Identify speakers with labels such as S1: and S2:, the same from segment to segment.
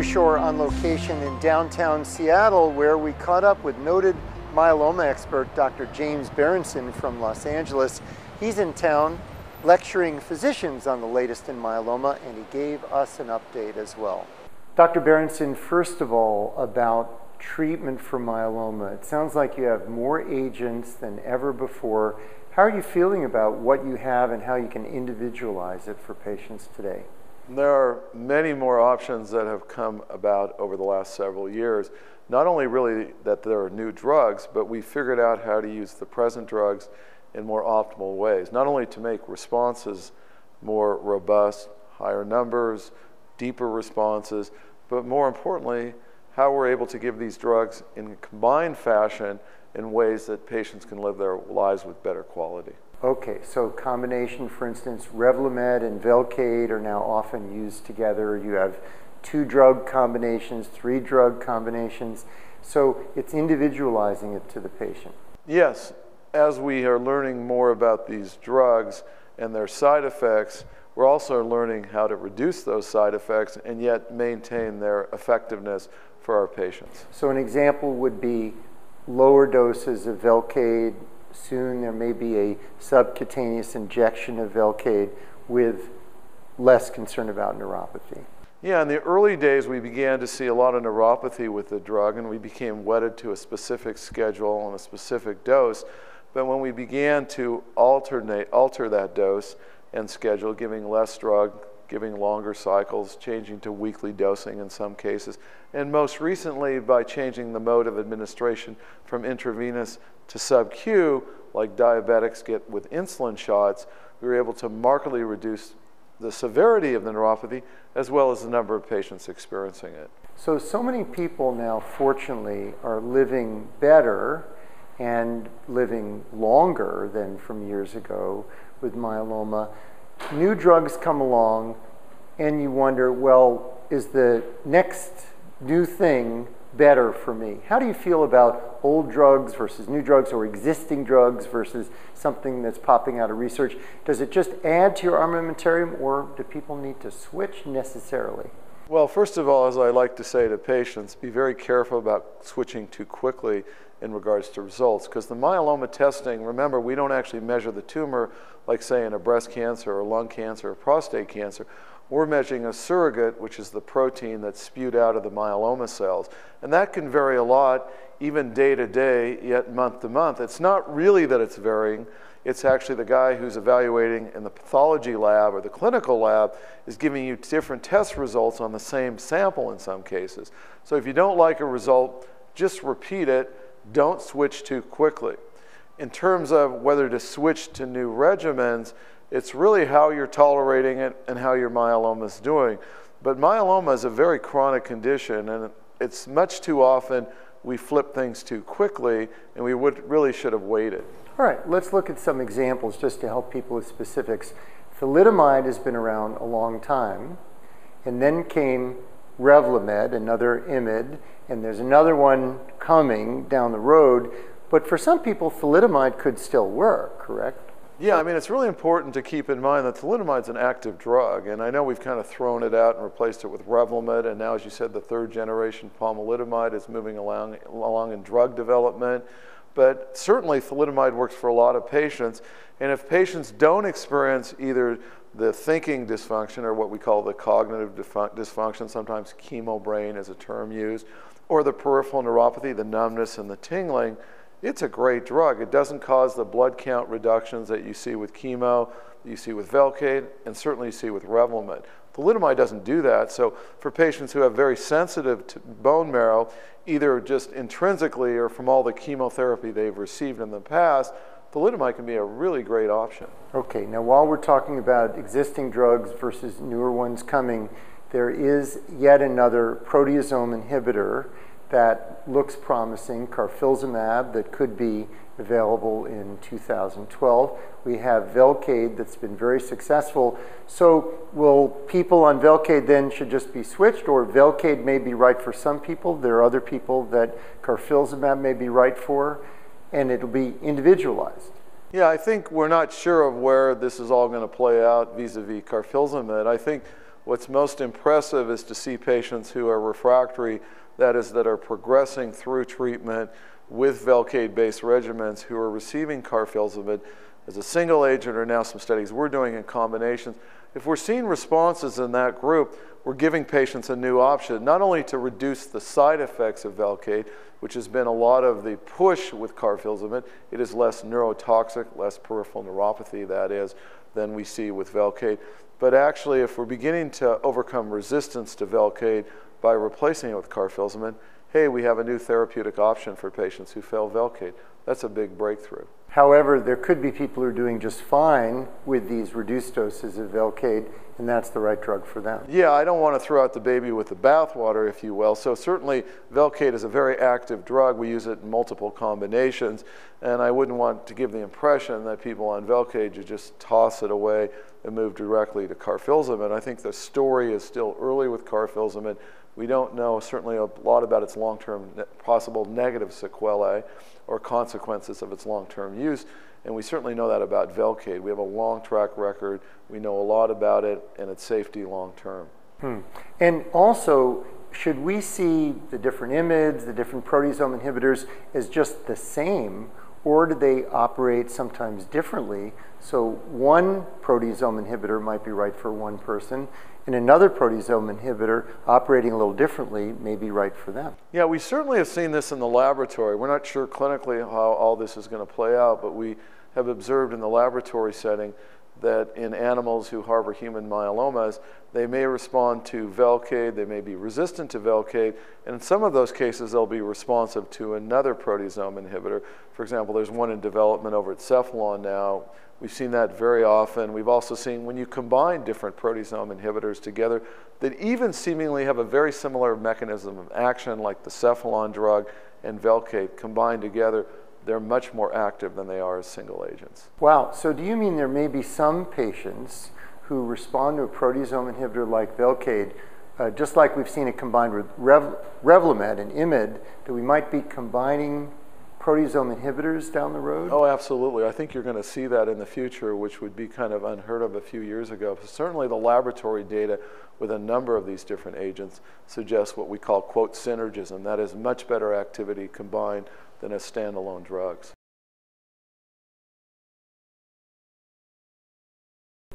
S1: Shore on location in downtown Seattle, where we caught up with noted myeloma expert Dr. James Berenson from Los Angeles. He's in town lecturing physicians on the latest in myeloma, and he gave us an update as well. Dr. Berenson, first of all, about treatment for myeloma. It sounds like you have more agents than ever before. How are you feeling about what you have and how you can individualize it for patients today?
S2: There are many more options that have come about over the last several years. Not only really that there are new drugs, but we figured out how to use the present drugs in more optimal ways. Not only to make responses more robust, higher numbers, deeper responses, but more importantly, how we're able to give these drugs in a combined fashion in ways that patients can live their lives with better quality.
S1: Okay, so combination, for instance, Revlimid and Velcade are now often used together. You have 2 drug combinations, 3 drug combinations. So it's individualizing it to the patient.
S2: Yes, as we are learning more about these drugs and their side effects, we're also learning how to reduce those side effects and yet maintain their effectiveness for our patients.
S1: So an example would be lower doses of Velcade. Soon there may be a subcutaneous injection of Velcade with less concern about neuropathy.
S2: Yeah, in the early days we began to see a lot of neuropathy with the drug, and we became wedded to a specific schedule and a specific dose. But when we began to alter that dose and schedule, giving less drug, giving longer cycles, changing to weekly dosing in some cases, and most recently by changing the mode of administration from intravenous to sub-Q, like diabetics get with insulin shots, we were able to markedly reduce the severity of the neuropathy as well as the number of patients experiencing it.
S1: So many people now, fortunately, are living better and living longer than from years ago with myeloma. New drugs come along and you wonder, well, is the next new thing better for me? How do you feel about old drugs versus new drugs, or existing drugs versus something that's popping out of research? Does it just add to your armamentarium, or do people need to switch necessarily?
S2: Well, first of all, as I like to say to patients, be very careful about switching too quickly in regards to results, because the myeloma testing, remember, we don't actually measure the tumor like, say, in a breast cancer or lung cancer or prostate cancer. We're measuring a surrogate, which is the protein that's spewed out of the myeloma cells. And that can vary a lot, even day to day, yet month to month. It's not really that it's varying. It's actually the guy who's evaluating in the pathology lab or the clinical lab is giving you different test results on the same sample in some cases. So if you don't like a result, just repeat it. Don't switch too quickly. In terms of whether to switch to new regimens, it's really how you're tolerating it and how your myeloma is doing. But myeloma is a very chronic condition, and it's much too often we flip things too quickly, and we really should have waited.
S1: All right, let's look at some examples just to help people with specifics. Thalidomide has been around a long time, and then came Revlimid, another IMiD, and there's another one coming down the road. But for some people, thalidomide could still work, correct?
S2: Yeah, I mean, it's really important to keep in mind that thalidomide is an active drug, and I know we've kind of thrown it out and replaced it with Revlimid, and now, as you said, the 3rd generation pomalidomide is moving along in drug development. But certainly, thalidomide works for a lot of patients, and if patients don't experience either the thinking dysfunction, or what we call the cognitive dysfunction, sometimes chemo brain is a term used, or the peripheral neuropathy, the numbness and the tingling, it's a great drug. It doesn't cause the blood count reductions that you see with chemo, that you see with Velcade, and certainly you see with Revlimid. Thalidomide doesn't do that, so for patients who have very sensitive bone marrow, either just intrinsically or from all the chemotherapy they've received in the past, thalidomide can be a really great option.
S1: Okay, now while we're talking about existing drugs versus newer ones coming, there is yet another proteasome inhibitor that looks promising, carfilzomab, that could be available in 2012. We have Velcade that's been very successful. So will people on Velcade then should just be switched, or Velcade may be right for some people? There are other people that carfilzomab may be right for, and it'll be individualized.
S2: Yeah, I think we're not sure of where this is all going to play out vis-a-vis carfilzomib. I think What's most impressive is to see patients who are refractory, that is, that are progressing through treatment with Velcade-based regimens, who are receiving carfilzomib as a single agent, or now some studies we're doing in combinations. If we're seeing responses in that group, we're giving patients a new option, not only to reduce the side effects of Velcade, which has been a lot of the push with carfilzomib. It is less neurotoxic, less peripheral neuropathy, that is, than we see with Velcade. But actually, if we're beginning to overcome resistance to Velcade by replacing it with carfilzomib, hey, we have a new therapeutic option for patients who fail Velcade. That's a big breakthrough.
S1: However, there could be people who are doing just fine with these reduced doses of Velcade, and that's the right drug for them.
S2: Yeah, I don't want to throw out the baby with the bathwater, if you will. So certainly, Velcade is a very active drug. We use it in multiple combinations, and I wouldn't want to give the impression that people on Velcade should just toss it away and move directly to carfilzomib. I think the story is still early with carfilzomib. We don't know certainly a lot about its long-term possible negative sequelae or consequences of its long-term use, and we certainly know that about Velcade. We have a long track record. We know a lot about it and its safety long-term.
S1: And also, should we see the different IMiDs, the different proteasome inhibitors as just the same, or do they operate sometimes differently? So one proteasome inhibitor might be right for one person, and another proteasome inhibitor operating a little differently may be right for them.
S2: Yeah, we certainly have seen this in the laboratory. We're not sure clinically how all this is going to play out, but we have observed in the laboratory setting that in animals who harbor human myelomas, they may respond to Velcade, they may be resistant to Velcade, and in some of those cases they'll be responsive to another proteasome inhibitor. For example, there's one in development over at Cephalon now. We've seen that very often. We've also seen when you combine different proteasome inhibitors together that even seemingly have a very similar mechanism of action, like the Cephalon drug and Velcade combined together, they're much more active than they are as single agents.
S1: Wow, so do you mean there may be some patients who respond to a proteasome inhibitor like Velcade, just like we've seen it combined with Revlimid and IMiD, that we might be combining proteasome inhibitors down the road?
S2: Oh, absolutely. I think you're going to see that in the future, which would be kind of unheard of a few years ago. Certainly the laboratory data with a number of these different agents suggests what we call, quote, synergism. That is much better activity combined than as standalone drugs.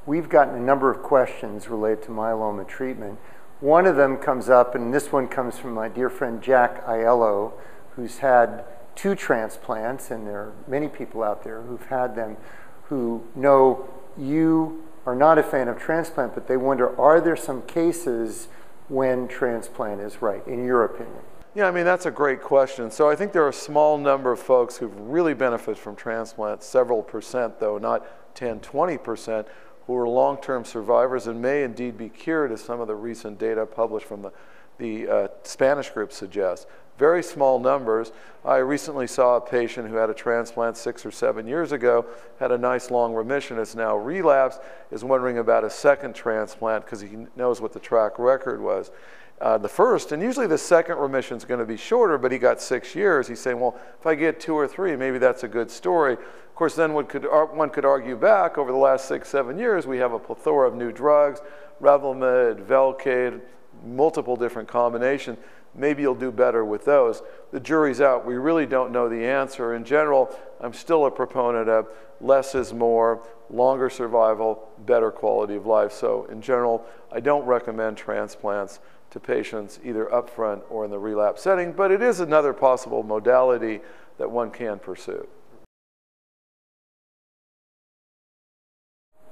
S1: We've gotten a number of questions related to myeloma treatment. One of them comes up, and this one comes from my dear friend Jack Aiello, who's had 2 transplants, and there are many people out there who've had them who know you are not a fan of transplant, but they wonder, are there some cases when transplant is right, in your opinion?
S2: Yeah, I mean, that's a great question. So I think there are a small number of folks who've really benefited from transplant, several percent though, not 10, 20%, who are long-term survivors and may indeed be cured, as some of the recent data published from the Spanish group suggests. Very small numbers. I recently saw a patient who had a transplant 6 or 7 years ago, had a nice long remission, has now relapsed, is wondering about a second transplant because he knows what the track record was. The first, and usually the second remission is going to be shorter, but he got 6 years. He's saying, well, if I get 2 or 3, maybe that's a good story. Of course, then one could argue back, over the last 6, 7 years, we have a plethora of new drugs, Revlimid, Velcade, multiple different combinations. Maybe you'll do better with those. The jury's out. We really don't know the answer. In general, I'm still a proponent of less is more, longer survival, better quality of life. So in general, I don't recommend transplants to patients either upfront or in the relapse setting, but it is another possible modality that one can pursue.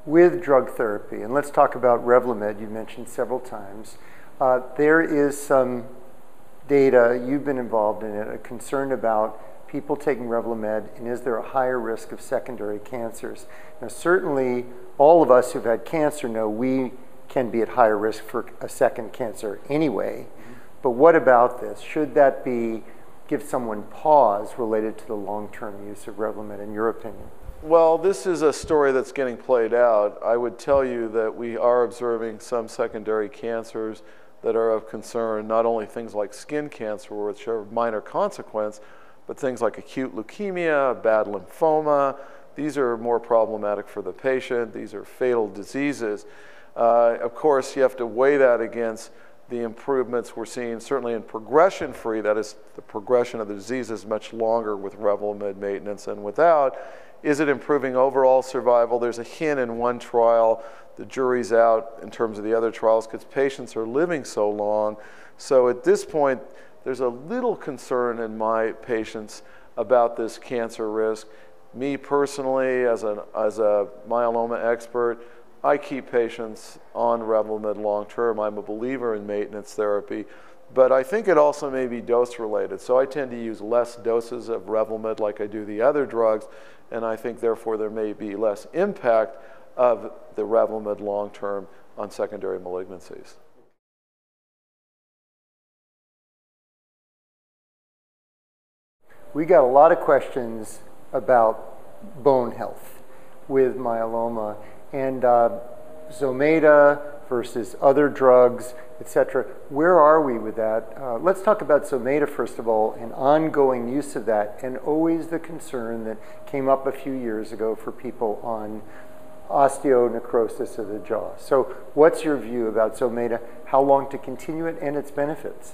S1: With drug therapy, and let's talk about Revlimid, you mentioned several times, there is some data, you've been involved in it, a concern about people taking Revlimid, and is there a higher risk of secondary cancers? Now, certainly, all of us who've had cancer know we can be at higher risk for a second cancer anyway. But what about this? Should that give someone pause related to the long-term use of Revlimid, in your opinion?
S2: Well, this is a story that's getting played out. I would tell you that we are observing some secondary cancers that are of concern, not only things like skin cancer, which are of minor consequence, but things like acute leukemia, bad lymphoma. These are more problematic for the patient. These are fatal diseases. Of course, you have to weigh that against the improvements we're seeing, certainly in progression-free, that is, the progression of the disease is much longer with Revlimid maintenance than without. Is it improving overall survival? There's a hint in one trial. The jury's out in terms of the other trials because patients are living so long. So at this point, there's a little concern in my patients about this cancer risk. Me personally, as a myeloma expert, I keep patients on Revlimid long term. I'm a believer in maintenance therapy, but I think it also may be dose related. So I tend to use less doses of Revlimid like I do the other drugs, and I think therefore there may be less impact of the Revlimid long term on secondary malignancies.
S1: We got a lot of questions about bone health with myeloma and Zometa versus other drugs, etc. Where are we with that? Let's talk about Zometa first of all, and ongoing use of that, and always the concern that came up a few years ago for people on osteonecrosis of the jaw. So what's your view about Zometa, how long to continue it, and its benefits?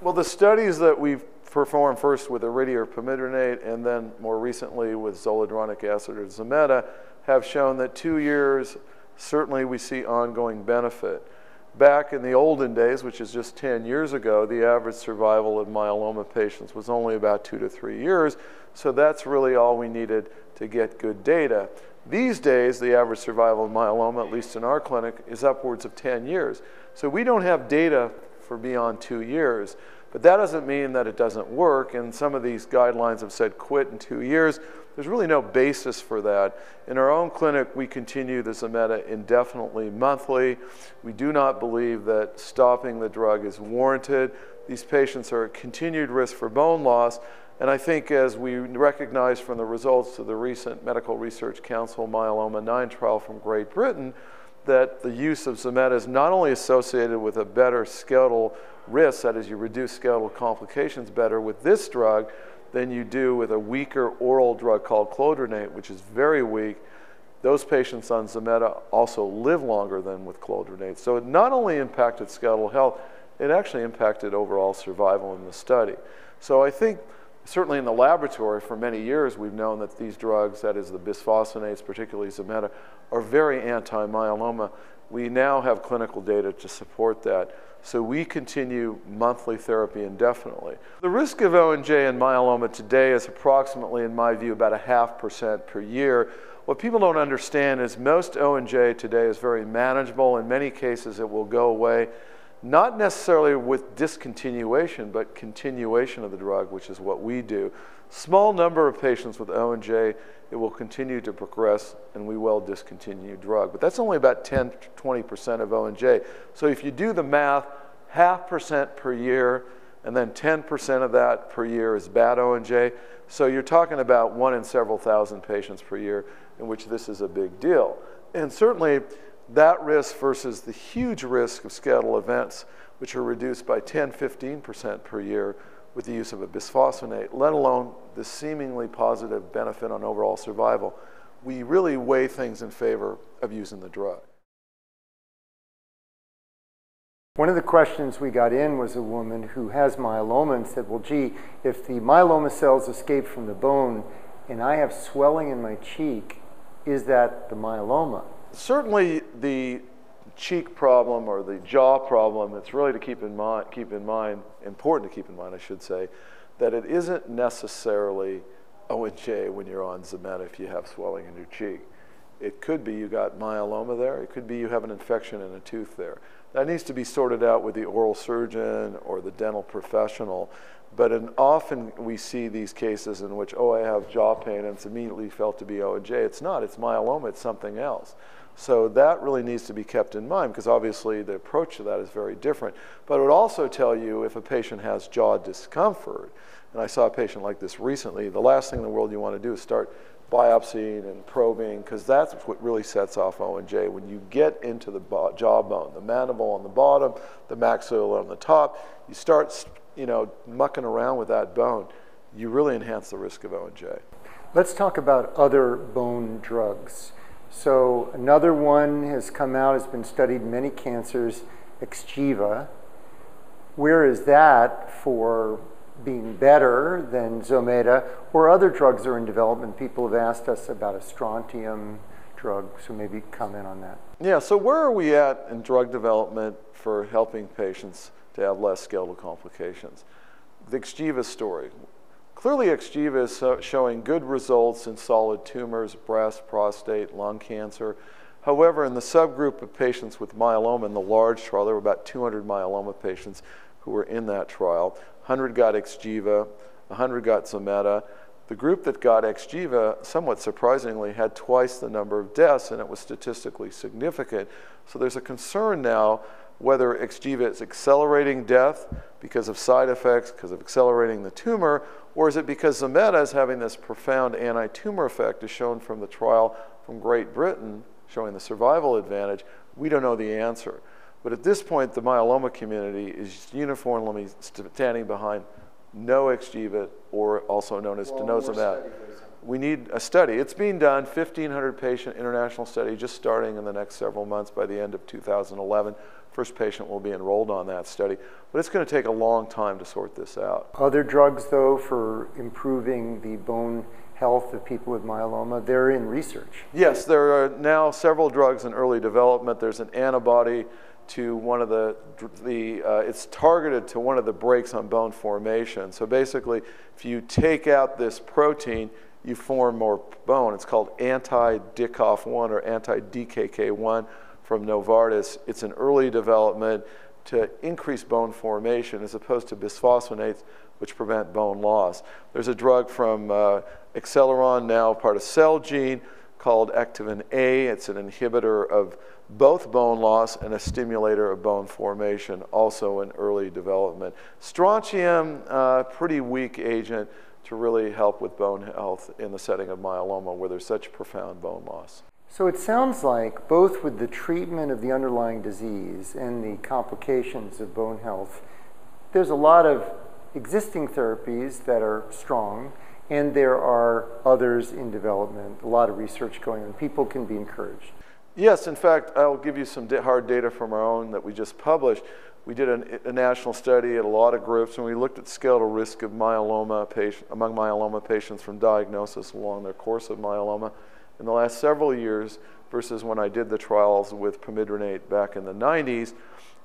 S2: Well, the studies that we've performed first with Iridia or Pamidronate and then more recently with zoledronic acid or Zometa have shown that 2 years, certainly we see ongoing benefit. Back in the olden days, which is just 10 years ago, the average survival in myeloma patients was only about 2 to 3 years, so that's really all we needed to get good data. These days, the average survival in myeloma, at least in our clinic, is upwards of 10 years. So we don't have data for beyond 2 years. But that doesn't mean that it doesn't work, and some of these guidelines have said quit in 2 years. There's really no basis for that. In our own clinic, we continue the Zometa indefinitely monthly. We do not believe that stopping the drug is warranted. These patients are at continued risk for bone loss, and I think as we recognize from the results of the recent Medical Research Council Myeloma 9 trial from Great Britain, that the use of Zometa is not only associated with a better skeletal risk, that is, you reduce skeletal complications better with this drug than you do with a weaker oral drug called clodronate, which is very weak. Those patients on Zometa also live longer than with clodronate. So it not only impacted skeletal health, it actually impacted overall survival in the study. So I think certainly in the laboratory for many years we've known that these drugs, that is the bisphosphonates, particularly Zometa, are very anti-myeloma. We now have clinical data to support that. So we continue monthly therapy indefinitely. The risk of O&J in myeloma today is approximately, in my view, about 0.5% per year. What people don't understand is most O&J today is very manageable. In many cases, it will go away, not necessarily with discontinuation, but continuation of the drug, which is what we do. Small number of patients with O&J, it will continue to progress, and we will discontinue drug. But that's only about 10 to 20% of O&J. So if you do the math, 0.5% per year, and then 10% of that per year is bad O&J. So you're talking about 1 in several thousand patients per year in which this is a big deal. And certainly that risk versus the huge risk of skeletal events, which are reduced by 10, 15% per year with the use of a bisphosphonate, let alone the seemingly positive benefit on overall survival, we really weigh things in favor of using the drug.
S1: One of the questions we got in was a woman who has myeloma and said, well, gee, if the myeloma cells escape from the bone and I have swelling in my cheek, is that the myeloma? Certainly the cheek problem or the jaw problem, it's really to keep in mind, important to keep in mind, I should say, that it isn't necessarily O&J when you're on Zometa if you have swelling in your cheek. It could be you got myeloma there. It could be you have an infection in a tooth there. That needs to be sorted out with the oral surgeon or the dental professional. But often we see these cases in which, oh, I have jaw pain, and it's immediately felt to be O&J. It's not. It's myeloma. It's something else. So that really needs to be kept in mind because obviously the approach to that is very different. But it would also tell you if a patient has jaw discomfort, and I saw a patient like this recently, the last thing in the world you want to do is start biopsying and probing because that's what really sets off O&J. When you get into the jawbone, the mandible on the bottom, the maxilla on the top, you start mucking around with that bone, you really enhance the risk of O&J. Let's talk about other bone drugs. So another one has come out, has been studied in many cancers, Xgeva. Where is that for being better than Zometa or other drugs that are in development? People have asked us about a strontium drug, so maybe comment on that.
S2: Yeah, so where are we at in drug development for helping patients to have less skeletal complications? The Xgeva story. Clearly, Xgeva is showing good results in solid tumors, breast, prostate, lung cancer. However, in the subgroup of patients with myeloma in the large trial, there were about 200 myeloma patients who were in that trial. 100 got Xgeva, 100 got Zometa. The group that got Xgeva, somewhat surprisingly, had twice the number of deaths, and it was statistically significant. So there's a concern now whether Xgeva is accelerating death because of side effects, because of accelerating the tumor, or is it because Zometa is having this profound anti-tumor effect, as shown from the trial from Great Britain, showing the survival advantage. We don't know the answer. But at this point, the myeloma community is uniformly standing behind no Xgeva, or also known as denosumab. We need a study. It's being done, 1,500 patient international study, just starting in the next several months by the end of 2011. First patient will be enrolled on that study. But it's going to take a long time to sort this out.
S1: Other drugs, though, for improving the bone health of people with myeloma, they're in research.
S2: Yes, there are now several drugs in early development. There's an antibody to one of it's targeted to one of the breaks on bone formation. So basically, if you take out this protein, you form more bone. It's called anti-DKOF1 or anti-DKK1 from Novartis. It's in early development to increase bone formation as opposed to bisphosphonates, which prevent bone loss. There's a drug from Acceleron, now part of Celgene, called Activin A. It's an inhibitor of both bone loss and a stimulator of bone formation, also in early development. Strontium, pretty weak agent to really help with bone health in the setting of myeloma where there's such profound bone loss.
S1: So it sounds like both with the treatment of the underlying disease and the complications of bone health, there's a lot of existing therapies that are strong, and there are others in development, a lot of research going on. People can be encouraged.
S2: Yes, in fact, I'll give you some hard data from our own that we just published. We did a national study at a lot of groups, and we looked at skeletal risk of myeloma among myeloma patients from diagnosis along their course of myeloma in the last several years versus when I did the trials with pamidronate back in the 90s.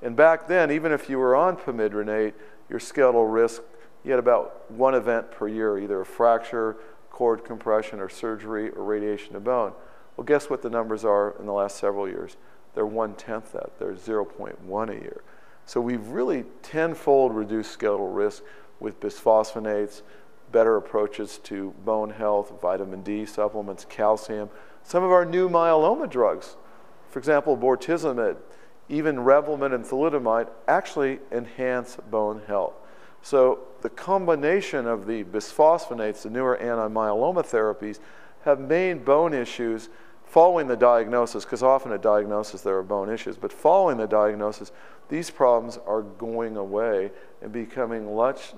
S2: And back then, even if you were on pamidronate, your skeletal risk, you had about one event per year, either a fracture, cord compression, or surgery, or radiation to bone. Well, guess what the numbers are in the last several years? They're 1/10 that. They're 0.1 a year. So we've really tenfold reduced skeletal risk with bisphosphonates, better approaches to bone health, vitamin D supplements, calcium. Some of our new myeloma drugs, for example, bortezomib, even Revlimid and thalidomide, actually enhance bone health. So the combination of the bisphosphonates, the newer anti-myeloma therapies, have made bone issues following the diagnosis, because often at diagnosis there are bone issues, but following the diagnosis, these problems are going away and becoming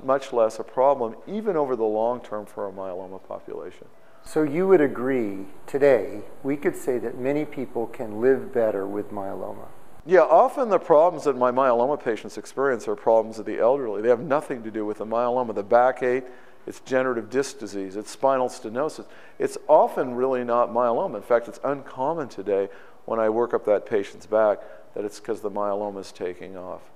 S2: much less a problem, even over the long term for a myeloma population.
S1: So you would agree today, we could say that many people can live better with myeloma?
S2: Yeah, often the problems that my myeloma patients experience are problems of the elderly. They have nothing to do with the myeloma. The backache, it's degenerative disc disease, it's spinal stenosis. It's often really not myeloma. In fact, it's uncommon today when I work up that patient's back that it's because the myeloma is taking off.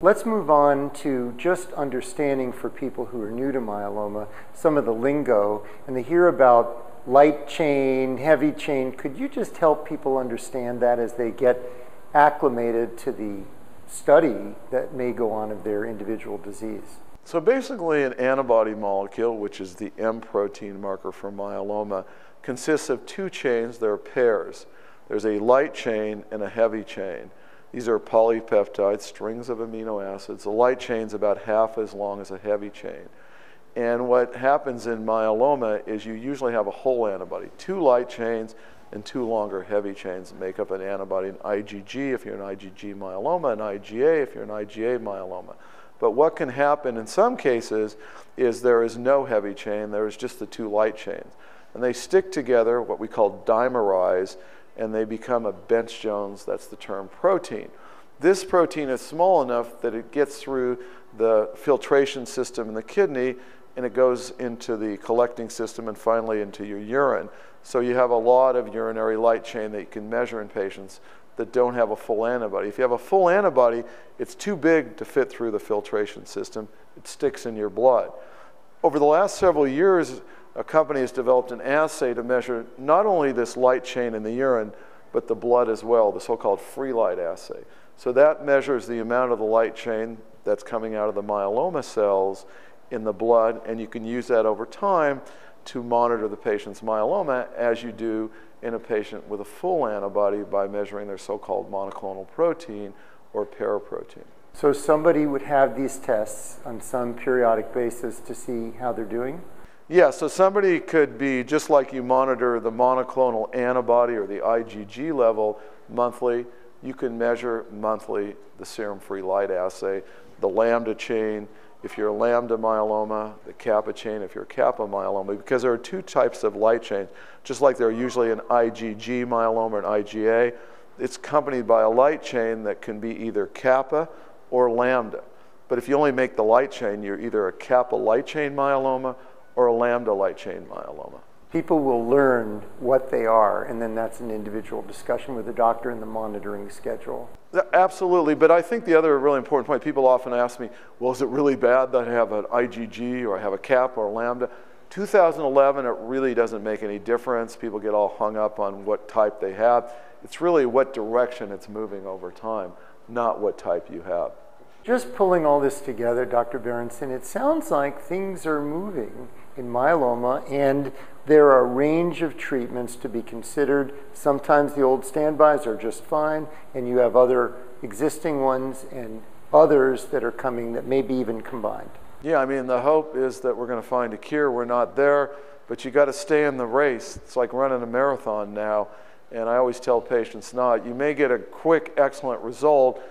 S1: Let's move on to just understanding for people who are new to myeloma some of the lingo, and they hear about light chain, heavy chain. Could you just help people understand that as they get acclimated to the study that may go on of their individual disease?
S2: So basically an antibody molecule, which is the M protein marker for myeloma, consists of two chains. They're pairs. There's a light chain and a heavy chain. These are polypeptides, strings of amino acids. The light chain's about half as long as a heavy chain. And what happens in myeloma is you usually have a whole antibody, two light chains and two longer heavy chains that make up an antibody, an IgG if you're an IgG myeloma, an IgA if you're an IgA myeloma. But what can happen in some cases is there is no heavy chain, there is just the two light chains. And they stick together, what we call dimerize, and they become a Bench-Jones, that's the term, protein. This protein is small enough that it gets through the filtration system in the kidney, and it goes into the collecting system and finally into your urine. So you have a lot of urinary light chain that you can measure in patients that don't have a full antibody. If you have a full antibody, it's too big to fit through the filtration system. It sticks in your blood. Over the last several years, a company has developed an assay to measure not only this light chain in the urine, but the blood as well, the so-called free light assay. So that measures the amount of the light chain that's coming out of the myeloma cells in the blood, and you can use that over time to monitor the patient's myeloma as you do in a patient with a full antibody by measuring their so-called monoclonal protein or paraprotein.
S1: So somebody would have these tests on some periodic basis to see how they're doing?
S2: Yeah, so somebody could be, just like you monitor the monoclonal antibody or the IgG level monthly, you can measure monthly the serum free light assay, the lambda chain, if you're a lambda myeloma, the kappa chain, if you're a kappa myeloma, because there are two types of light chains. Just like there are usually an IgG myeloma or an IgA, it's accompanied by a light chain that can be either kappa or lambda. But if you only make the light chain, you're either a kappa light chain myeloma or a lambda light chain myeloma.
S1: People will learn what they are, and then that's an individual discussion with the doctor in the monitoring schedule.
S2: Absolutely, but I think the other really important point, people often ask me, well, is it really bad that I have an IgG or I have a kappa or lambda? 2011, it really doesn't make any difference. People get all hung up on what type they have. It's really what direction it's moving over time, not what type you have.
S1: Just pulling all this together, Dr. Berenson, it sounds like things are moving in myeloma, and there are a range of treatments to be considered. Sometimes the old standbys are just fine, and you have other existing ones and others that are coming that may be even combined.
S2: Yeah, I mean, the hope is that we're going to find a cure. We're not there, but you got to stay in the race. It's like running a marathon now, and I always tell patients not. You may get a quick, excellent result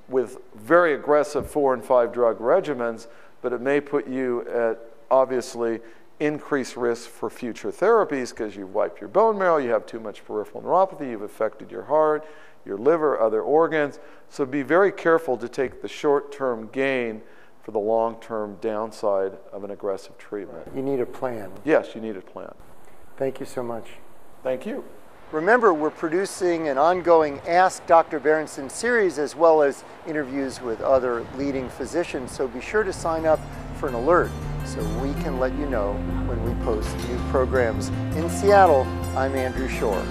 S2: with very aggressive 4 and 5 drug regimens, but it may put you at obviously increased risk for future therapies because you've wiped your bone marrow, you have too much peripheral neuropathy, you've affected your heart, your liver, other organs. So be very careful to take the short-term gain for the long-term downside of an aggressive treatment.
S1: You need a plan.
S2: Yes, you need a plan.
S1: Thank you so much.
S2: Thank you.
S1: Remember, we're producing an ongoing Ask Dr. Berenson series as well as interviews with other leading physicians, so be sure to sign up for an alert so we can let you know when we post new programs. In Seattle, I'm Andrew Shore.